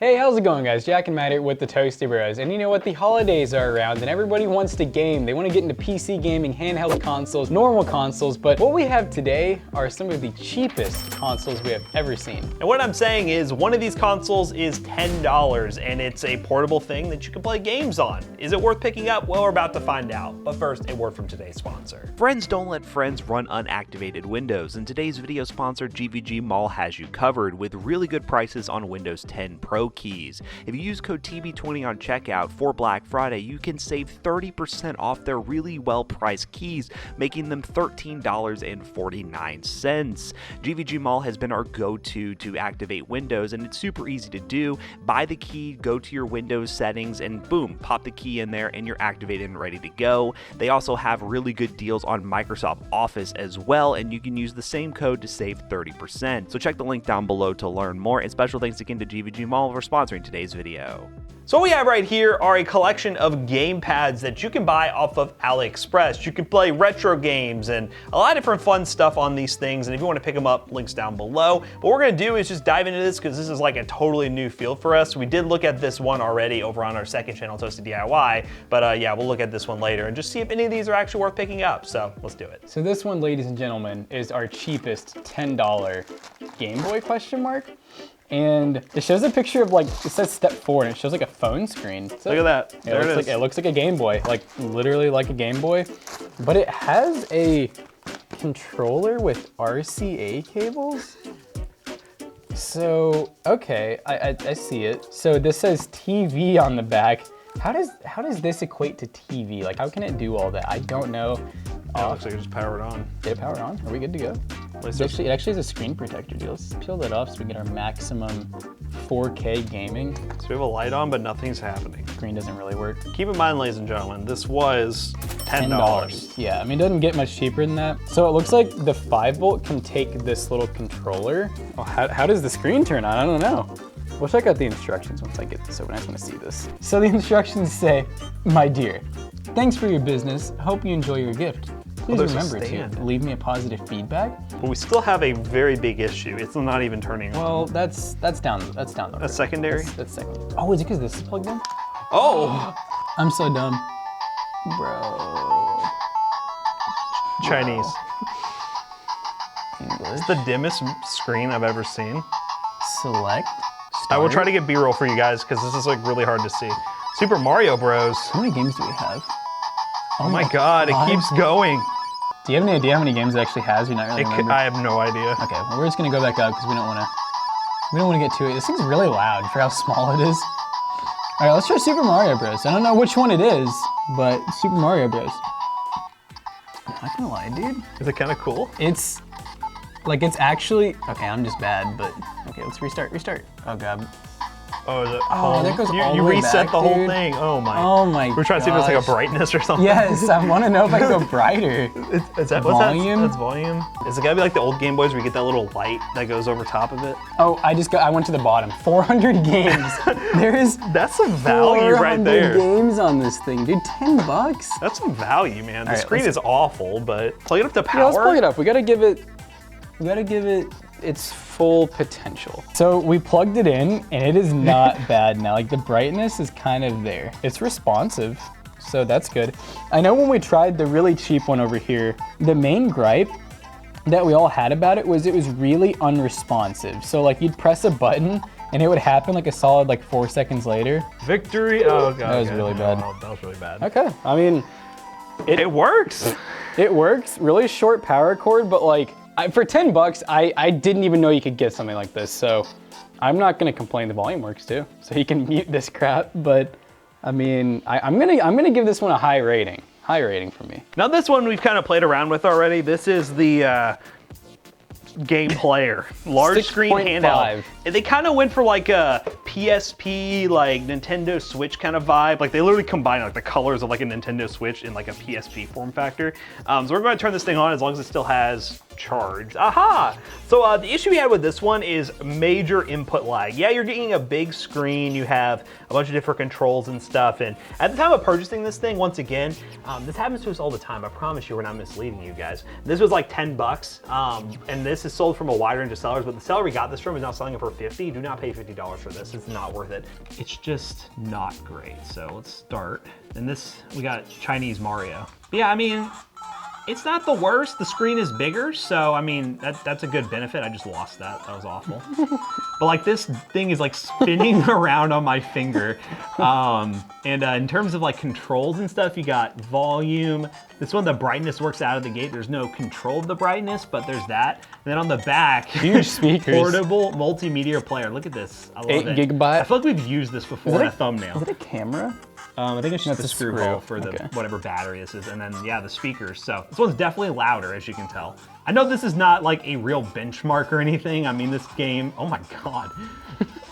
Hey, how's it going guys? Jack and Matt here with the Toasty Bros. And you know what? The holidays are around and everybody wants to game. They want to get into PC gaming, handheld consoles, normal consoles, but what we have today are some of the cheapest consoles we have ever seen. And what I'm saying is one of these consoles is $10 and it's a portable thing that you can play games on. Is it worth picking up? Well, we're about to find out. But first, a word from today's sponsor. Friends don't let friends run unactivated Windows, and today's video sponsor GVG Mall has you covered with really good prices on Windows 10 Pro keys. If you use code TB20 on checkout for Black Friday, you can save 30% off their really well-priced keys, making them $13.49. GVG Mall has been our go-to to activate Windows, and it's super easy to do. Buy the key, go to your Windows settings, and boom, pop the key in there and you're activated and ready to go. They also have really good deals on Microsoft Office as well, and you can use the same code to save 30%. So check the link down below to learn more, and special thanks again to GVG Mall for sponsoring today's video. So what we have right here are a collection of game pads that you can buy off of Aliexpress. You can play retro games and a lot of different fun stuff on these things, and if you want to pick them up, links down below. What we're going to do is just dive into this because this is like a totally new field for us. We did look at this one already over on our second channel, Toasted DIY, but yeah, we'll look at this one later and just see if any of these are actually worth picking up. So let's do it. So this one, ladies and gentlemen, is our cheapest $10 Game Boy question mark. And it shows a picture of like, it says step 4 and it shows like a phone screen. So look at that, there it is. It looks like a Game Boy, like literally like a Game Boy. But it has a controller with RCA cables. So, okay, I see it. So this says TV on the back. How does this equate to TV? Like how can it do all that? I don't know. It looks like it just powered on. Did it power on? Are we good to go? It actually has a screen protector, dude. Let's peel that off so we get our maximum 4K gaming. So we have a light on, but nothing's happening. Screen doesn't really work. Keep in mind, ladies and gentlemen, this was $10. Yeah, I mean, it doesn't get much cheaper than that. So it looks like the 5-volt can take this little controller. Oh, how does the screen turn on? I don't know. We'll check out the instructions once I get this open. I just want to see this. So the instructions say, "My dear, thanks for your business. Hope you enjoy your gift. Please remember to leave me a positive feedback." But we still have a very big issue. It's not even turning on. Well, that's down the road. That's secondary? That's secondary. Oh, is it because this is plugged in? Oh! I'm so dumb. Bro. Chinese. English. It's the dimmest screen I've ever seen. Select. I will try to get B-roll for you guys because this is like really hard to see. Super Mario Bros. How many games do we have? Oh my God, it keeps going. Do you have any idea how many games it actually has? You're not really remembering? I have no idea. Okay, well, we're just gonna go back up because we don't want to get too. This thing's really loud for how small it is. All right, let's try Super Mario Bros. I don't know which one it is, but Super Mario Bros. I'm not gonna lie, dude. Is it kind of cool? It's actually okay. I'm just bad, but okay. Let's restart. Oh God. Oh, that goes all the way You reset back, the whole dude. thing. Oh my. Oh my. We're trying to see if it's like a brightness or something. Yes, I want to know if I can go brighter. Is that volume? That's volume. Is it gotta be like the old Game Boys where you get that little light that goes over top of it? Oh, I went to the bottom. 400 games. That's some value right there. 400 games on this thing, dude. $10. That's some value, man. The right, screen is awful, but plug it up to power. Yeah, let's plug it up. We gotta give it its full potential. So we plugged it in and it is not bad now. Like the brightness is kind of there. It's responsive, so that's good. I know when we tried the really cheap one over here, the main gripe that we all had about it was really unresponsive. So like you'd press a button and it would happen like a solid like 4 seconds later. Victory, oh God. That was really bad. Oh, that was really bad. Okay, I mean. It works. It works, really short power cord, but like, for 10 bucks, I didn't even know you could get something like this, so I'm not gonna complain. The volume works too, so you can mute this crap. But I mean, I'm gonna give this one a high rating. High rating for me. Now this one we've kind of played around with already. This is the Game Player, large screen handheld. They kind of went for like a PSP, like Nintendo Switch kind of vibe. Like they literally combine like the colors of like a Nintendo Switch in like a PSP form factor. So we're going to turn this thing on as long as it still has charged. Aha! So the issue we had with this one is major input lag. Yeah, you're getting a big screen, you have a bunch of different controls and stuff, and at the time of purchasing this thing, once again, this happens to us all the time. I promise you we're not misleading you guys. This was like 10 bucks, and this is sold from a wide range of sellers, but the seller we got this from is now selling it for 50. Do not pay $50 for this, it's not worth it. It's just not great, so let's start. And this, we got Chinese Mario. Yeah, I mean, it's not the worst. The screen is bigger, so I mean, that's a good benefit. I just lost that. That was awful. But like this thing is like spinning around on my finger. In terms of like controls and stuff, you got volume. This one, the brightness works out of the gate. There's no control of the brightness, but there's that. And then on the back, huge speakers. Portable multimedia player. Look at this. I love 8 it. gigabyte. I feel like we've used this before in a thumbnail. Is it a camera? I think it's just That's the screw hole for the whatever battery this is, and then yeah, the speakers. So this one's definitely louder, as you can tell. I know this is not like a real benchmark or anything. I mean, this game, oh my god,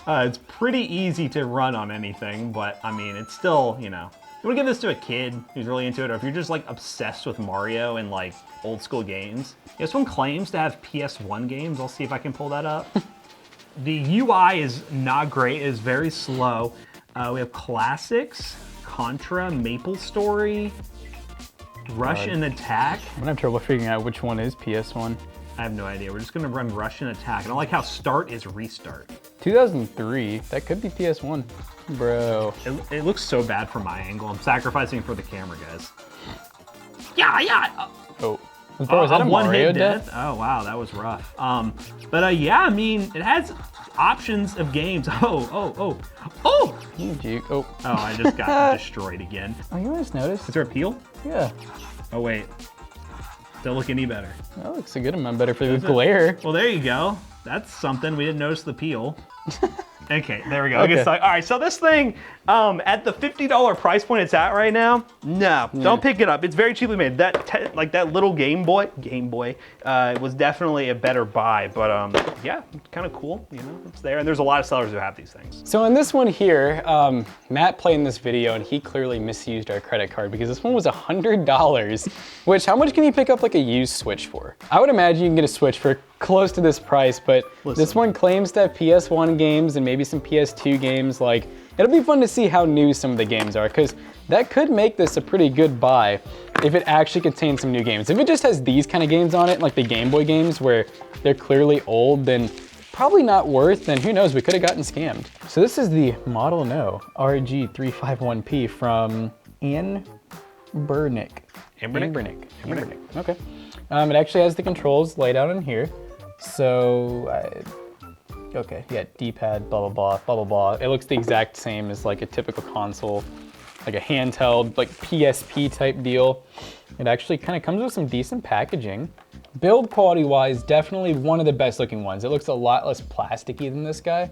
it's pretty easy to run on anything, but I mean, it's still, you know, you want to give this to a kid who's really into it, or if you're just like obsessed with Mario and like old school games. This one claims to have PS1 games. I'll see if I can pull that up. The UI is not great. It's very slow. We have classics. Contra, Maple Story, Rush and Attack. I'm gonna have trouble figuring out which one is PS1. I have no idea. We're just gonna run Rush and Attack. And I like how start is restart. 2003, that could be PS1. Bro. It looks so bad from my angle. I'm sacrificing for the camera, guys. Yeah. Oh. Bro, is that a Mario death? Oh, wow, that was rough. Yeah, I mean, it has options of games. Oh! You juke. Oh, I just got destroyed again. Oh, you guys noticed? Is there a peel? Yeah. Oh, wait. Don't look any better. That looks a good amount better for the glare. Well, there you go. That's something. We didn't notice the peel. Okay, there we go. Okay. All right, so this thing, at the $50 price point it's at right now, no, don't pick it up. It's very cheaply made. That little Game Boy, was definitely a better buy. But yeah, kind of cool. You know, it's there, and there's a lot of sellers who have these things. So in this one here, Matt played in this video, and he clearly misused our credit card because this one was $100. Which, how much can you pick up like a used Switch for? I would imagine you can get a Switch for close to this price, but this one claims to have PS1 games and maybe some PS2 games. Like, it'll be fun to see how new some of the games are, because that could make this a pretty good buy if it actually contains some new games. If it just has these kind of games on it, like the Game Boy games where they're clearly old, then probably not worth, then who knows, we could have gotten scammed. So this is the Model No RG351P from Ambernick. Okay. It actually has the controls laid out in here. So, okay, yeah, D-pad, blah, blah, blah, blah, blah, blah. It looks the exact same as like a typical console, like a handheld, like PSP type deal. It actually kind of comes with some decent packaging. Build quality wise, definitely one of the best looking ones. It looks a lot less plasticky than this guy.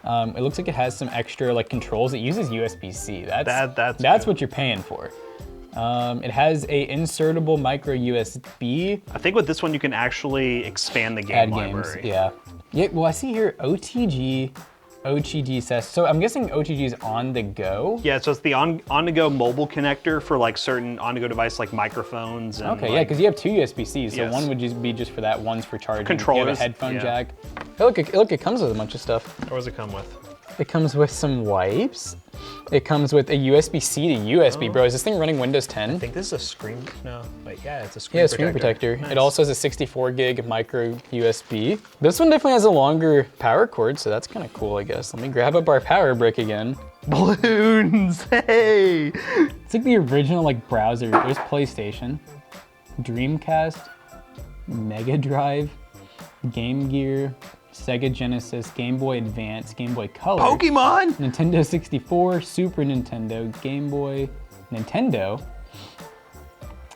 It looks like it has some extra like controls. It uses USB-C. That's what you're paying for. It has a insertable micro USB. I think with this one you can actually expand the game library. Yeah. Well, I see here OTG says, so I'm guessing OTG is on the go? Yeah, so it's the on-the-go mobile connector for like certain on-the-go device like microphones. And okay, yeah, because you have 2 USB-Cs, so one would just be just for that, one's for charging. Controllers. You have a headphone jack. Hey, look, it comes with a bunch of stuff. What does it come with? It comes with some wipes. It comes with a USB-C to USB, bro. Is this thing running Windows 10? I think this is a screen, no, but yeah, it's a screen protector. Screen protector. Nice. It also has a 64 gig micro USB. This one definitely has a longer power cord, so that's kind of cool, I guess. Let me grab up our power brick again. Balloons, hey! It's like the original like browser. There's PlayStation, Dreamcast, Mega Drive, Game Gear, Sega Genesis, Game Boy Advance, Game Boy Color, Pokemon, Nintendo 64, Super Nintendo, Game Boy, Nintendo,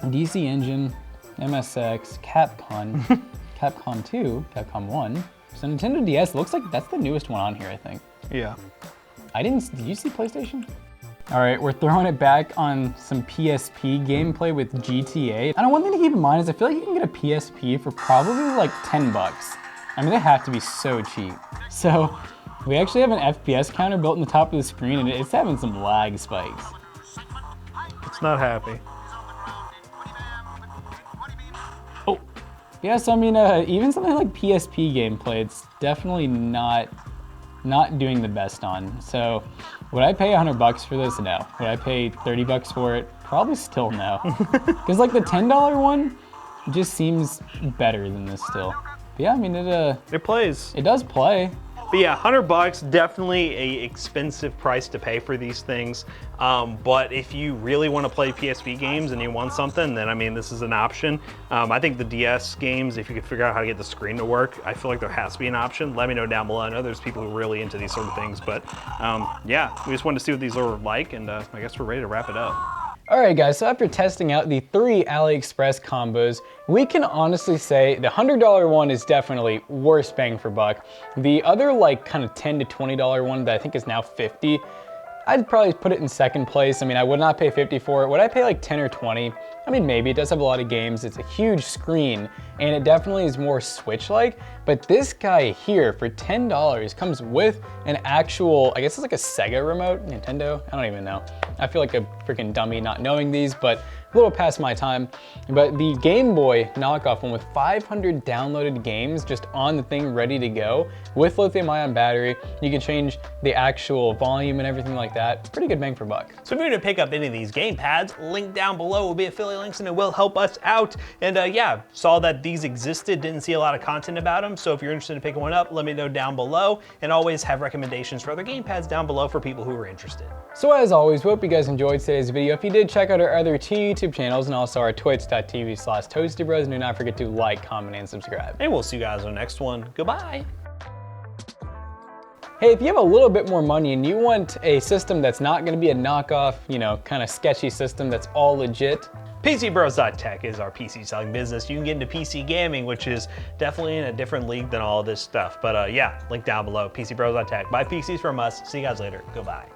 DC Engine, MSX, Capcom, Capcom 2, Capcom 1. So Nintendo DS looks like that's the newest one on here, I think. Yeah. Did you see PlayStation? All right, we're throwing it back on some PSP gameplay with GTA. And one thing to keep in mind is I feel like you can get a PSP for probably like 10 bucks. I mean, they have to be so cheap. So we actually have an FPS counter built in the top of the screen, and it's having some lag spikes. It's not happy. Oh, Yeah, so I mean, even something like PSP gameplay, it's definitely not doing the best on. So would I pay $100 for this? No. Would I pay $30 for it? Probably still no. Because like the $10 one just seems better than this still. But yeah, I mean, It plays. it does play. But yeah, $100, definitely a expensive price to pay for these things. But if you really want to play PSP games and you want something, then I mean, this is an option. I think the DS games, if you could figure out how to get the screen to work, I feel like there has to be an option. Let me know down below. I know there's people who are really into these sort of things, but yeah, we just wanted to see what these are like, and I guess we're ready to wrap it up. Alright guys, so after testing out the 3 Aliexpress combos, we can honestly say the $100 one is definitely worse bang for buck. The other like kind of $10 to $20 one that I think is now $50, I'd probably put it in second place. I mean, I would not pay $50 for it. Would I pay like 10 or 20? I mean, maybe. It does have a lot of games. It's a huge screen, and it definitely is more Switch-like. But this guy here, for $10, comes with an actual, I guess it's like a Sega remote, Nintendo? I don't even know. I feel like a freaking dummy not knowing these, but a little past my time. But the Game Boy knockoff one with 500 downloaded games just on the thing ready to go with lithium-ion battery. You can change the actual volume and everything like that. Pretty good bang for buck. So if you're gonna pick up any of these game pads, link down below will be affiliate links and it will help us out. And yeah, saw that these existed, didn't see a lot of content about them. So if you're interested in picking one up, let me know down below, and always have recommendations for other game pads down below for people who are interested. So as always, we hope you guys enjoyed today's video. If you did, check out our other two YouTube channels and also our twitch.tv/toastybros. And do not forget to like, comment, and subscribe. And we'll see you guys on the next one. Goodbye. Hey, if you have a little bit more money and you want a system that's not gonna be a knockoff, you know, kind of sketchy system that's all legit, PCBros.tech is our PC selling business. You can get into PC gaming, which is definitely in a different league than all this stuff. But yeah, link down below, PCBros.tech. Buy PCs from us. See you guys later. Goodbye.